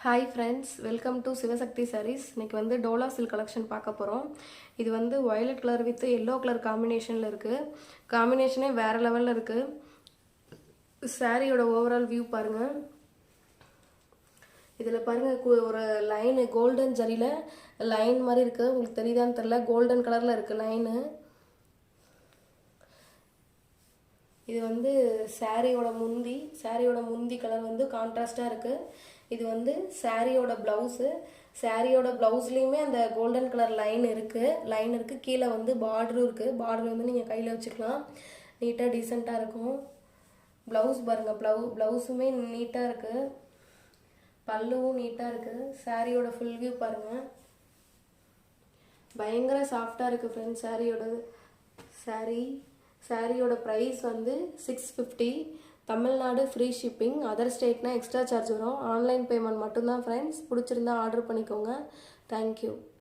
Hi friends, welcome to Sivasakthi Sarees. இன்றைக்கி வந்து Dola silk collection பார்க்க போகிறோம். இது வந்து violet colour with yellow colour காம்பினேஷனில் இருக்குது. காம்பினேஷனே வேறு லெவலில் இருக்குது. சாரியோட ஓவரால் வியூ பாருங்கள். இதில் பாருங்கள், ஒரு லைனு கோல்டன் ஜரியில் லைன் மாதிரி இருக்குது. உங்களுக்கு தெரியுதான்னு தெரில, கோல்டன் கலரில் இருக்குது லைனு. இது வந்து சாரியோட முந்தி கலர் வந்து கான்ட்ராஸ்டாக இருக்குது. இது வந்து சாரியோட ப்ளவுஸு. சாரியோட ப்ளவுஸ்லேயுமே அந்த கோல்டன் கலர் லைன் இருக்குது. கீழே வந்து பார்டரும் இருக்குது. பார்டர் வந்து நீங்கள் கையில் வச்சுக்கலாம். நீட்டாக டீசெண்டாக இருக்கும். ப்ளவுஸ் பாருங்கள், ப்ளவுஸுமே நீட்டாக இருக்குது. பல்லுவும் நீட்டாக இருக்குது. சாரியோட ஃபுல் வியூ பாருங்கள். பயங்கர சாஃப்டாக இருக்குது ஃப்ரெண்ட்ஸ். சாரியோட ப்ரைஸ் வந்து 650. Tamil Nadu free shipping. அதர் ஸ்டேட்னா எக்ஸ்ட்ரா சார்ஜ் வரும். ஆன்லைன் பேமெண்ட் மட்டும்தான் ஃப்ரெண்ட்ஸ். பிடிச்சிருந்தா ஆர்டர் பண்ணிக்கோங்க. தேங்க்யூ.